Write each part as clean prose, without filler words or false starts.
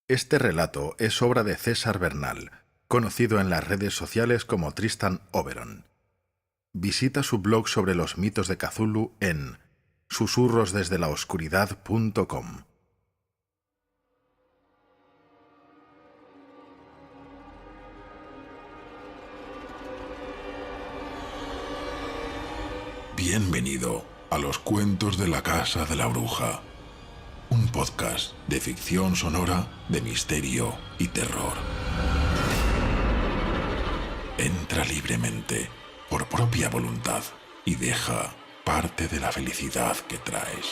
Este relato es obra de César Bernal, conocido en las redes sociales como Tristan Oberon. Visita su blog sobre los mitos de Cthulhu en susurrosdesdelaoscuridad.com. Bienvenido a los cuentos de la Casa de la Bruja, un podcast de ficción sonora, de misterio y terror. Entra libremente, por propia voluntad, y deja parte de la felicidad que traes.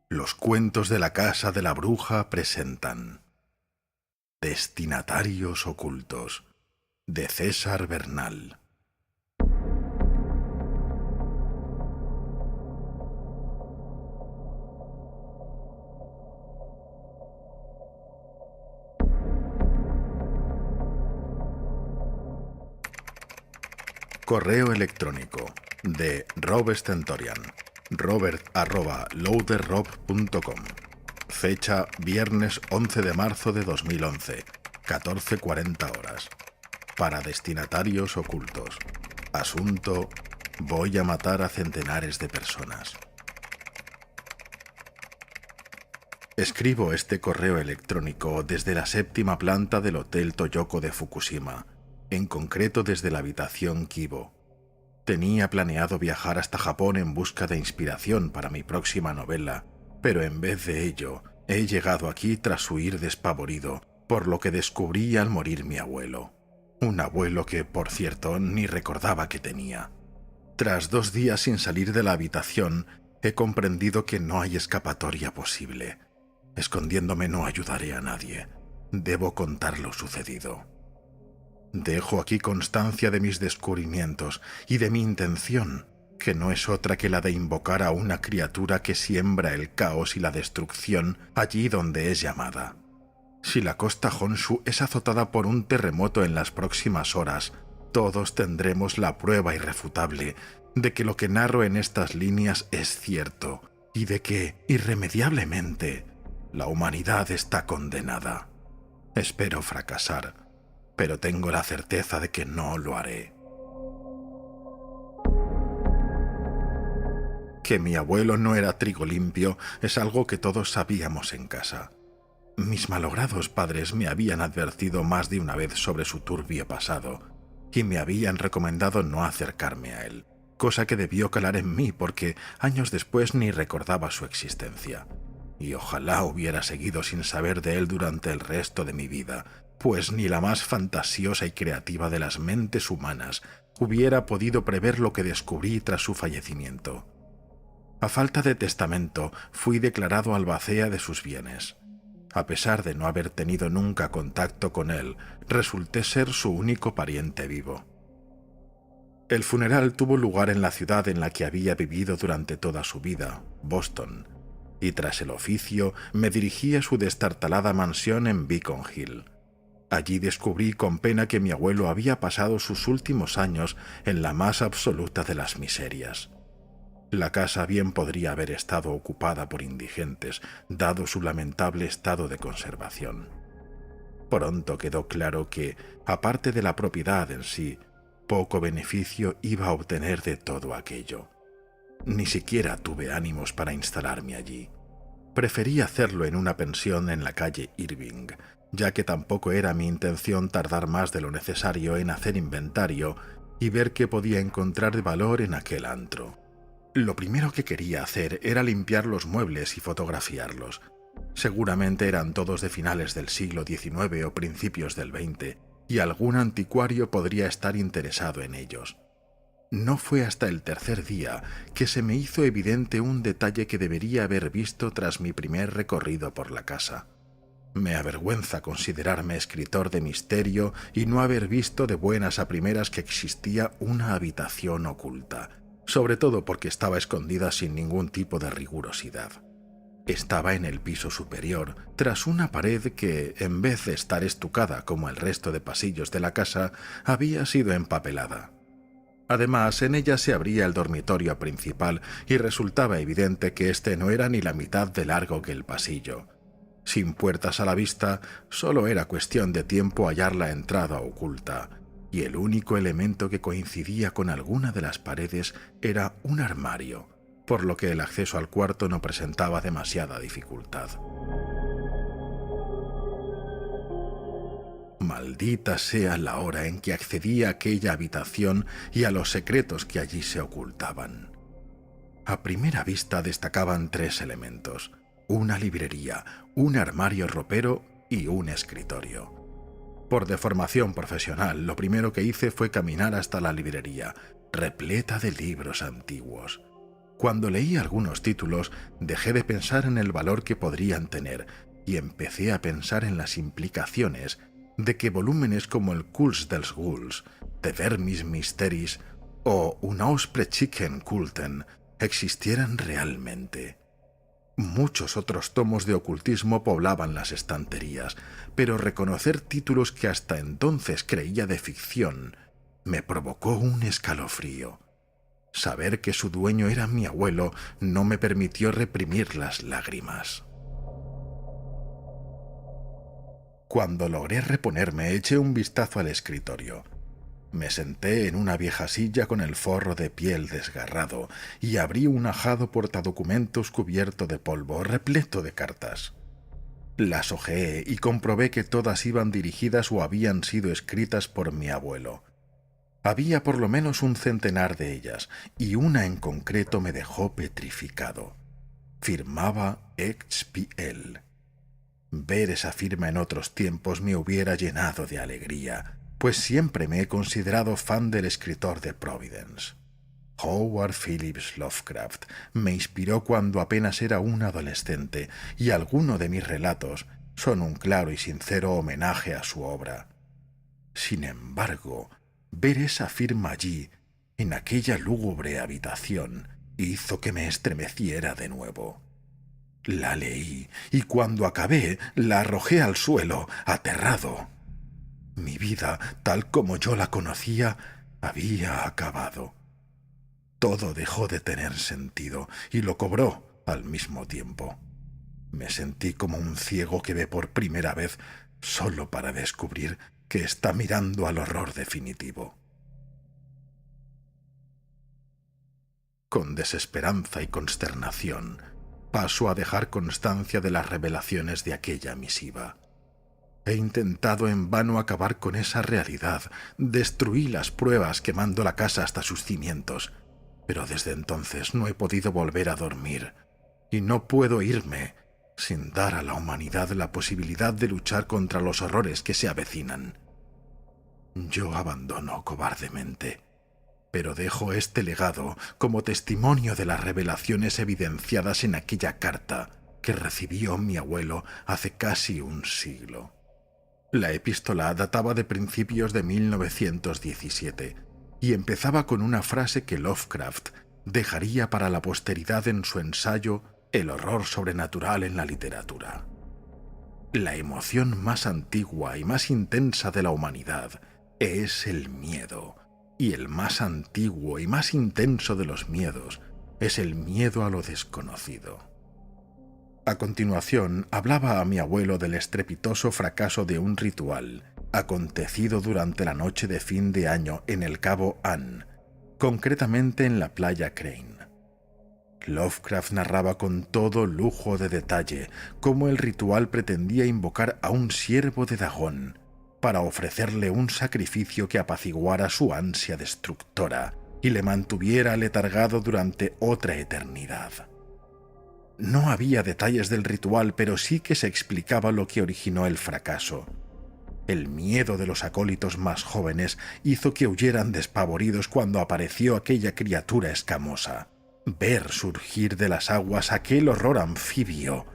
Los cuentos de la Casa de la Bruja presentan Destinatarios ocultos, de César Bernal. Correo electrónico de Rob Stentorian, robert@loaderrob.com. Fecha viernes 11 de marzo de 2011, 14:40 horas. Para destinatarios ocultos. Asunto: voy a matar a centenares de personas. Escribo este correo electrónico desde la 7ª planta del Hotel Toyoko de Fukushima, en concreto desde la habitación Kibo. Tenía planeado viajar hasta Japón en busca de inspiración para mi próxima novela, pero en vez de ello, he llegado aquí tras huir despavorido por lo que descubrí al morir mi abuelo. Un abuelo que, por cierto, ni recordaba que tenía. Tras 2 días sin salir de la habitación, he comprendido que no hay escapatoria posible. Escondiéndome no ayudaré a nadie. Debo contar lo sucedido. Dejo aquí constancia de mis descubrimientos y de mi intención, que no es otra que la de invocar a una criatura que siembra el caos y la destrucción allí donde es llamada. Si la costa Honshu es azotada por un terremoto en las próximas horas, todos tendremos la prueba irrefutable de que lo que narro en estas líneas es cierto y de que, irremediablemente, la humanidad está condenada. Espero fracasar, pero tengo la certeza de que no lo haré. Que mi abuelo no era trigo limpio es algo que todos sabíamos en casa. Mis malogrados padres me habían advertido más de una vez sobre su turbio pasado y me habían recomendado no acercarme a él, cosa que debió calar en mí porque años después ni recordaba su existencia. Y ojalá hubiera seguido sin saber de él durante el resto de mi vida, pues ni la más fantasiosa y creativa de las mentes humanas hubiera podido prever lo que descubrí tras su fallecimiento. A falta de testamento, fui declarado albacea de sus bienes. A pesar de no haber tenido nunca contacto con él, resulté ser su único pariente vivo. El funeral tuvo lugar en la ciudad en la que había vivido durante toda su vida, Boston, y tras el oficio me dirigí a su destartalada mansión en Beacon Hill. Allí descubrí con pena que mi abuelo había pasado sus últimos años en la más absoluta de las miserias. La casa bien podría haber estado ocupada por indigentes, dado su lamentable estado de conservación. Pronto quedó claro que, aparte de la propiedad en sí, poco beneficio iba a obtener de todo aquello. Ni siquiera tuve ánimos para instalarme allí. Preferí hacerlo en una pensión en la calle Irving, ya que tampoco era mi intención tardar más de lo necesario en hacer inventario y ver qué podía encontrar de valor en aquel antro. Lo primero que quería hacer era limpiar los muebles y fotografiarlos. Seguramente eran todos de finales del siglo XIX o principios del XX, y algún anticuario podría estar interesado en ellos. No fue hasta el tercer día que se me hizo evidente un detalle que debería haber visto tras mi primer recorrido por la casa. Me avergüenza considerarme escritor de misterio y no haber visto de buenas a primeras que existía una habitación oculta, sobre todo porque estaba escondida sin ningún tipo de rigurosidad. Estaba en el piso superior, tras una pared que, en vez de estar estucada como el resto de pasillos de la casa, había sido empapelada. Además, en ella se abría el dormitorio principal y resultaba evidente que este no era ni la mitad de largo que el pasillo. Sin puertas a la vista, solo era cuestión de tiempo hallar la entrada oculta, y el único elemento que coincidía con alguna de las paredes era un armario, por lo que el acceso al cuarto no presentaba demasiada dificultad. Maldita sea la hora en que accedí a aquella habitación y a los secretos que allí se ocultaban. A primera vista destacaban 3 elementos: una librería, un armario ropero y un escritorio. Por deformación profesional, lo primero que hice fue caminar hasta la librería, repleta de libros antiguos. Cuando leí algunos títulos, dejé de pensar en el valor que podrían tener y empecé a pensar en las implicaciones de que volúmenes como el Kults dels Ghouls, De Vermis Mysteris o Unausprechen Kulten existieran realmente. Muchos otros tomos de ocultismo poblaban las estanterías, pero reconocer títulos que hasta entonces creía de ficción me provocó un escalofrío. Saber que su dueño era mi abuelo no me permitió reprimir las lágrimas. Cuando logré reponerme, eché un vistazo al escritorio. Me senté en una vieja silla con el forro de piel desgarrado y abrí un ajado portadocumentos cubierto de polvo, repleto de cartas. Las hojeé y comprobé que todas iban dirigidas o habían sido escritas por mi abuelo. Había por lo menos un centenar de ellas, y una en concreto me dejó petrificado. Firmaba XPL. Ver esa firma en otros tiempos me hubiera llenado de alegría, pues siempre me he considerado fan del escritor de Providence. Howard Phillips Lovecraft me inspiró cuando apenas era un adolescente, y algunos de mis relatos son un claro y sincero homenaje a su obra. Sin embargo, ver esa firma allí, en aquella lúgubre habitación, hizo que me estremeciera de nuevo. La leí, y cuando acabé, la arrojé al suelo, aterrado. Mi vida, tal como yo la conocía, había acabado. Todo dejó de tener sentido, y lo cobró al mismo tiempo. Me sentí como un ciego que ve por primera vez, solo para descubrir que está mirando al horror definitivo. Con desesperanza y consternación, paso a dejar constancia de las revelaciones de aquella misiva. He intentado en vano acabar con esa realidad, destruí las pruebas quemando la casa hasta sus cimientos, pero desde entonces no he podido volver a dormir, y no puedo irme sin dar a la humanidad la posibilidad de luchar contra los horrores que se avecinan. Yo abandono cobardemente, pero dejo este legado como testimonio de las revelaciones evidenciadas en aquella carta que recibió mi abuelo hace casi un siglo. La epístola databa de principios de 1917 y empezaba con una frase que Lovecraft dejaría para la posteridad en su ensayo El horror sobrenatural en la literatura. La emoción más antigua y más intensa de la humanidad es el miedo, y el más antiguo y más intenso de los miedos es el miedo a lo desconocido. A continuación, hablaba a mi abuelo del estrepitoso fracaso de un ritual acontecido durante la noche de fin de año en el Cabo Ann, concretamente en la playa Crane. Lovecraft narraba con todo lujo de detalle cómo el ritual pretendía invocar a un siervo de Dagón para ofrecerle un sacrificio que apaciguara su ansia destructora y le mantuviera aletargado durante otra eternidad. No había detalles del ritual, pero sí que se explicaba lo que originó el fracaso. El miedo de los acólitos más jóvenes hizo que huyeran despavoridos cuando apareció aquella criatura escamosa. Ver surgir de las aguas aquel horror anfibio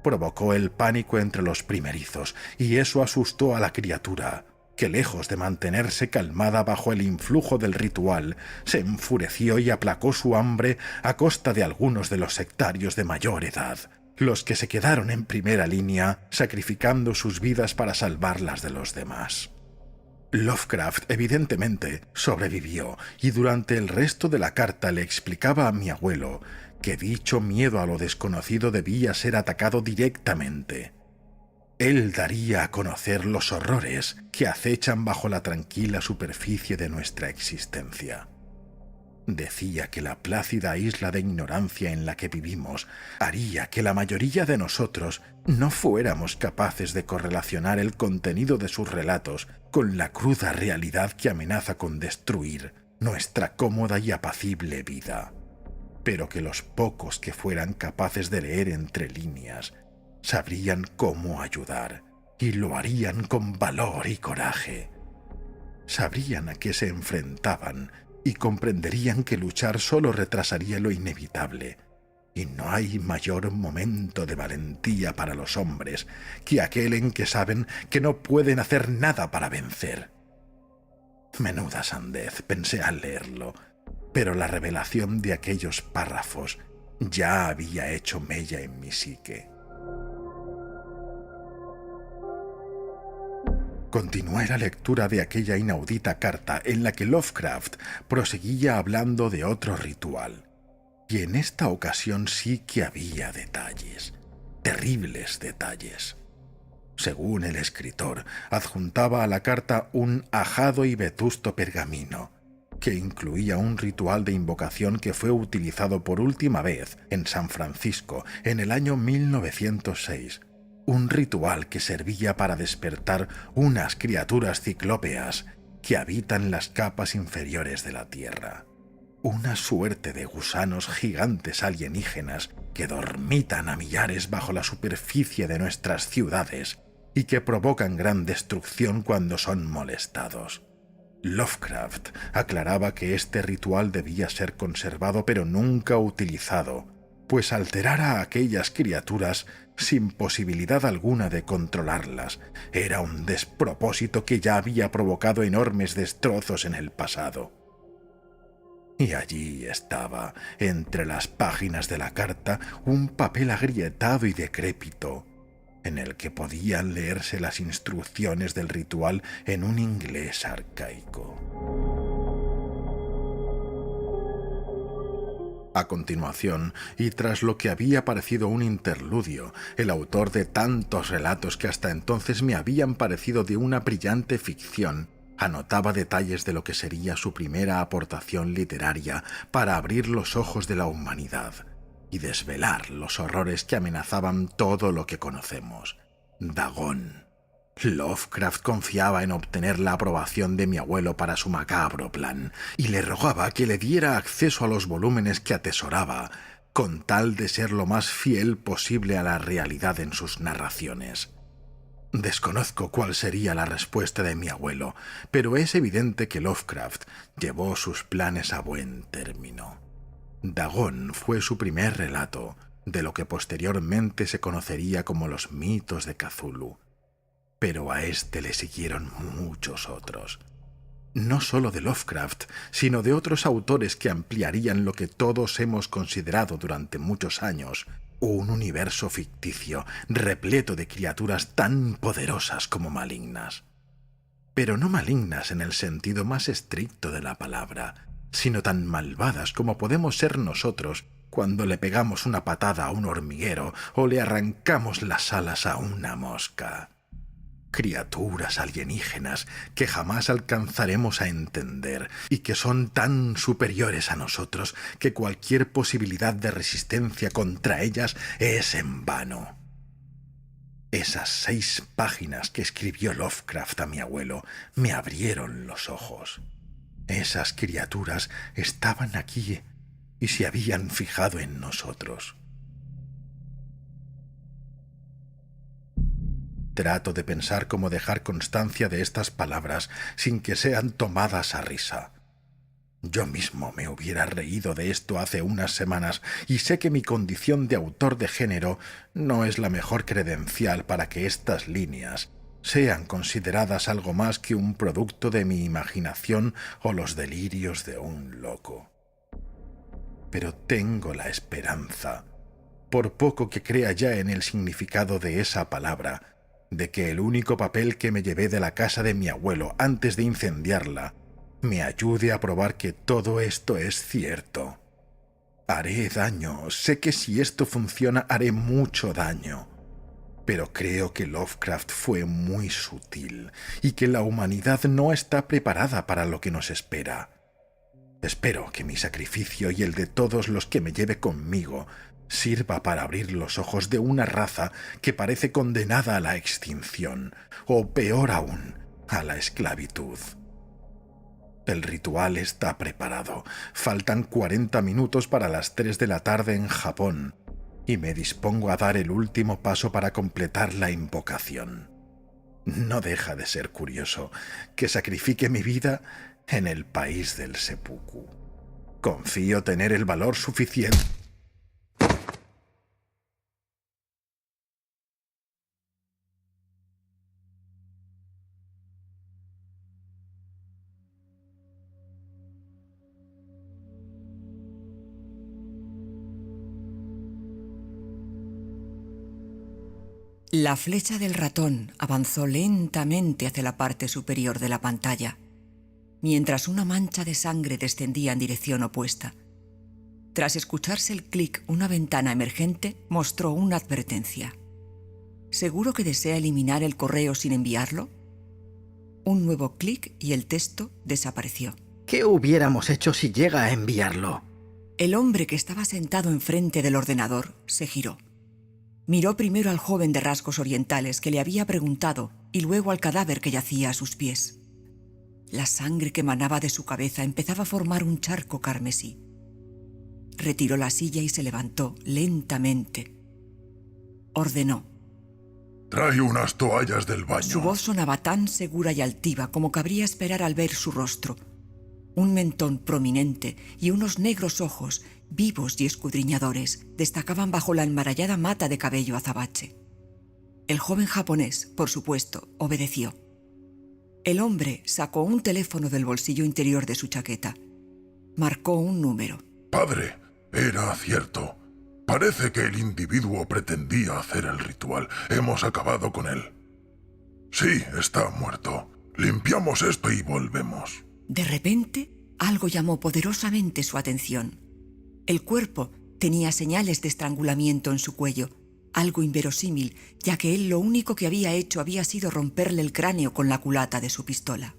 provocó el pánico entre los primerizos, y eso asustó a la criatura, que lejos de mantenerse calmada bajo el influjo del ritual, se enfureció y aplacó su hambre a costa de algunos de los sectarios de mayor edad, los que se quedaron en primera línea, sacrificando sus vidas para salvar las de los demás. Lovecraft, evidentemente, sobrevivió, y durante el resto de la carta le explicaba a mi abuelo que dicho miedo a lo desconocido debía ser atacado directamente. Él daría a conocer los horrores que acechan bajo la tranquila superficie de nuestra existencia. Decía que la plácida isla de ignorancia en la que vivimos haría que la mayoría de nosotros no fuéramos capaces de correlacionar el contenido de sus relatos con la cruda realidad que amenaza con destruir nuestra cómoda y apacible vida, pero que los pocos que fueran capaces de leer entre líneas sabrían cómo ayudar, y lo harían con valor y coraje. Sabrían a qué se enfrentaban y comprenderían que luchar solo retrasaría lo inevitable, y no hay mayor momento de valentía para los hombres que aquel en que saben que no pueden hacer nada para vencer. Menuda sandez, pensé al leerlo, pero la revelación de aquellos párrafos ya había hecho mella en mi psique. Continué la lectura de aquella inaudita carta en la que Lovecraft proseguía hablando de otro ritual. Y en esta ocasión sí que había detalles, terribles detalles. Según el escritor, adjuntaba a la carta un ajado y vetusto pergamino, que incluía un ritual de invocación que fue utilizado por última vez en San Francisco en el año 1906. Un ritual que servía para despertar unas criaturas ciclópeas que habitan las capas inferiores de la Tierra. Una suerte de gusanos gigantes alienígenas que dormitan a millares bajo la superficie de nuestras ciudades y que provocan gran destrucción cuando son molestados. Lovecraft aclaraba que este ritual debía ser conservado pero nunca utilizado, pues alterar a aquellas criaturas sin posibilidad alguna de controlarlas era un despropósito que ya había provocado enormes destrozos en el pasado. Y allí estaba, entre las páginas de la carta, un papel agrietado y decrépito, en el que podían leerse las instrucciones del ritual en un inglés arcaico. A continuación, y tras lo que había parecido un interludio, el autor de tantos relatos que hasta entonces me habían parecido de una brillante ficción, anotaba detalles de lo que sería su primera aportación literaria para abrir los ojos de la humanidad y desvelar los horrores que amenazaban todo lo que conocemos. Dagon. Lovecraft confiaba en obtener la aprobación de mi abuelo para su macabro plan, y le rogaba que le diera acceso a los volúmenes que atesoraba, con tal de ser lo más fiel posible a la realidad en sus narraciones. Desconozco cuál sería la respuesta de mi abuelo, pero es evidente que Lovecraft llevó sus planes a buen término. Dagon fue su primer relato, de lo que posteriormente se conocería como los mitos de Cthulhu. Pero a este le siguieron muchos otros. No solo de Lovecraft, sino de otros autores que ampliarían lo que todos hemos considerado durante muchos años un universo ficticio repleto de criaturas tan poderosas como malignas. Pero no malignas en el sentido más estricto de la palabra, sino tan malvadas como podemos ser nosotros cuando le pegamos una patada a un hormiguero o le arrancamos las alas a una mosca. Criaturas alienígenas que jamás alcanzaremos a entender y que son tan superiores a nosotros que cualquier posibilidad de resistencia contra ellas es en vano. Esas 6 páginas que escribió Lovecraft a mi abuelo me abrieron los ojos. Esas criaturas estaban aquí y se habían fijado en nosotros. Trato de pensar cómo dejar constancia de estas palabras sin que sean tomadas a risa. Yo mismo me hubiera reído de esto hace unas semanas y sé que mi condición de autor de género no es la mejor credencial para que estas líneas sean consideradas algo más que un producto de mi imaginación o los delirios de un loco. Pero tengo la esperanza, por poco que crea ya en el significado de esa palabra, de que el único papel que me llevé de la casa de mi abuelo antes de incendiarla me ayude a probar que todo esto es cierto. Haré daño, sé que si esto funciona haré mucho daño, pero creo que Lovecraft fue muy sutil y que la humanidad no está preparada para lo que nos espera. Espero que mi sacrificio y el de todos los que me lleve conmigo sirva para abrir los ojos de una raza que parece condenada a la extinción, o peor aún, a la esclavitud. El ritual está preparado. Faltan 40 minutos para las 3 de la tarde en Japón, y me dispongo a dar el último paso para completar la invocación. No deja de ser curioso que sacrifique mi vida en el país del seppuku. Confío tener el valor suficiente. La flecha del ratón avanzó lentamente hacia la parte superior de la pantalla, mientras una mancha de sangre descendía en dirección opuesta. Tras escucharse el clic, una ventana emergente mostró una advertencia. ¿Seguro que desea eliminar el correo sin enviarlo? Un nuevo clic y el texto desapareció. ¿Qué hubiéramos hecho si llega a enviarlo? El hombre que estaba sentado enfrente del ordenador se giró. Miró primero al joven de rasgos orientales que le había preguntado y luego al cadáver que yacía a sus pies. La sangre que emanaba de su cabeza empezaba a formar un charco carmesí. Retiró la silla y se levantó lentamente. Ordenó. Trae unas toallas del baño. Su voz sonaba tan segura y altiva como cabría esperar al ver su rostro. Un mentón prominente y unos negros ojos, vivos y escudriñadores, destacaban bajo la enmarallada mata de cabello azabache. El joven japonés, por supuesto, obedeció. El hombre sacó un teléfono del bolsillo interior de su chaqueta. Marcó un número. Padre, era cierto. Parece que el individuo pretendía hacer el ritual. Hemos acabado con él. Sí, está muerto. Limpiamos esto y volvemos. De repente, algo llamó poderosamente su atención. El cuerpo tenía señales de estrangulamiento en su cuello, algo inverosímil, ya que él lo único que había hecho había sido romperle el cráneo con la culata de su pistola.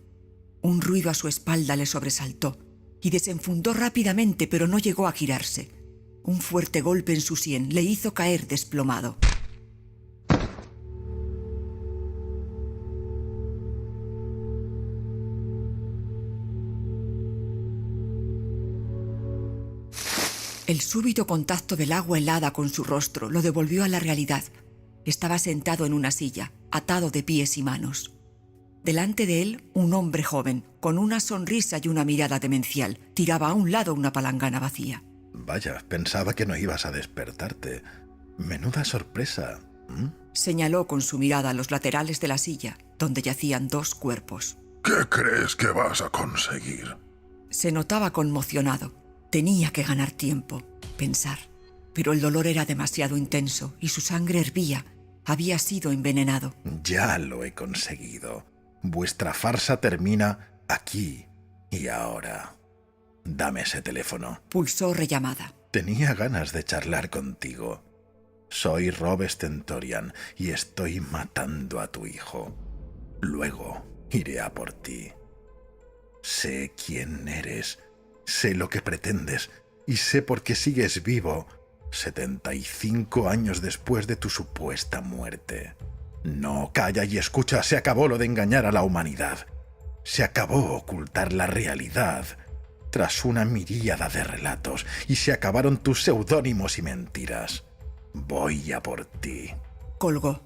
Un ruido a su espalda le sobresaltó y desenfundó rápidamente, pero no llegó a girarse. Un fuerte golpe en su sien le hizo caer desplomado. El súbito contacto del agua helada con su rostro lo devolvió a la realidad. Estaba sentado en una silla, atado de pies y manos. Delante de él, un hombre joven, con una sonrisa y una mirada demencial, tiraba a un lado una palangana vacía. Vaya, pensaba que no ibas a despertarte. Menuda sorpresa. Señaló con su mirada a los laterales de la silla, donde yacían dos cuerpos. ¿Qué crees que vas a conseguir? Se notaba conmocionado. Tenía que ganar tiempo, pensar. Pero el dolor era demasiado intenso y su sangre hervía. Había sido envenenado. Ya lo he conseguido. Vuestra farsa termina aquí y ahora. Dame ese teléfono. Pulsó rellamada. Tenía ganas de charlar contigo. Soy Rob Stentorian y estoy matando a tu hijo. Luego iré a por ti. Sé quién eres. Sé lo que pretendes y sé por qué sigues vivo 75 años después de tu supuesta muerte. No, calla y escucha, se acabó lo de engañar a la humanidad. Se acabó ocultar la realidad tras una miríada de relatos y se acabaron tus seudónimos y mentiras. Voy a por ti. Colgó.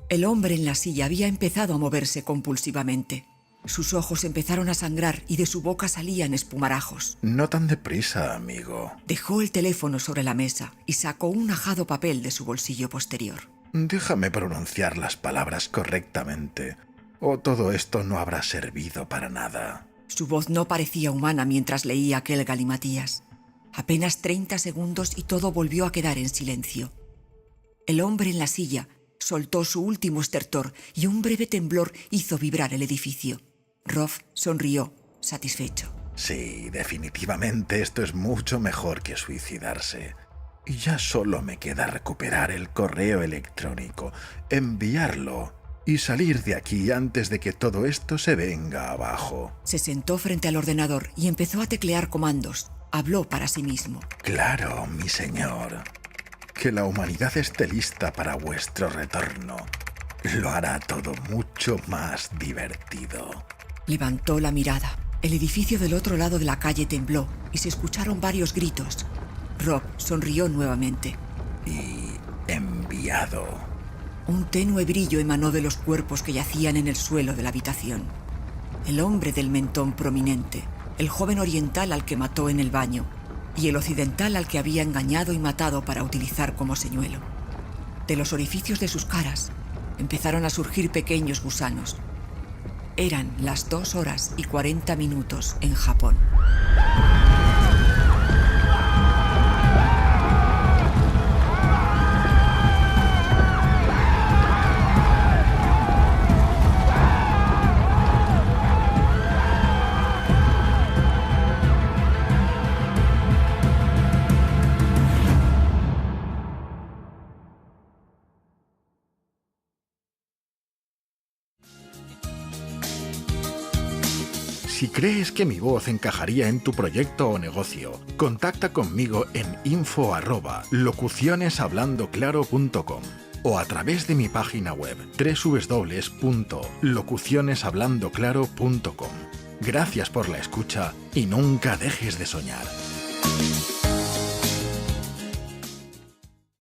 El hombre en la silla había empezado a moverse compulsivamente. Sus ojos empezaron a sangrar y de su boca salían espumarajos. No tan deprisa, amigo. Dejó el teléfono sobre la mesa y sacó un ajado papel de su bolsillo posterior. Déjame pronunciar las palabras correctamente, o todo esto no habrá servido para nada. Su voz no parecía humana mientras leía aquel galimatías. Apenas 30 segundos y todo volvió a quedar en silencio. El hombre en la silla soltó su último estertor y un breve temblor hizo vibrar el edificio. Rob sonrió, satisfecho. Sí, definitivamente esto es mucho mejor que suicidarse. Y ya solo me queda recuperar el correo electrónico, enviarlo y salir de aquí antes de que todo esto se venga abajo. Se sentó frente al ordenador y empezó a teclear comandos. Habló para sí mismo. Claro, mi señor. Que la humanidad esté lista para vuestro retorno. Lo hará todo mucho más divertido. Levantó la mirada. El edificio del otro lado de la calle tembló y se escucharon varios gritos. Rob sonrió nuevamente. Y enviado. Un tenue brillo emanó de los cuerpos que yacían en el suelo de la habitación. El hombre del mentón prominente, el joven oriental al que mató en el baño y el occidental al que había engañado y matado para utilizar como señuelo. De los orificios de sus caras empezaron a surgir pequeños gusanos. Eran las 2:40 en Japón. Si crees que mi voz encajaría en tu proyecto o negocio, contacta conmigo en info@locucioneshablandoclaro.com o a través de mi página web www.locucioneshablandoclaro.com. Gracias por la escucha y nunca dejes de soñar.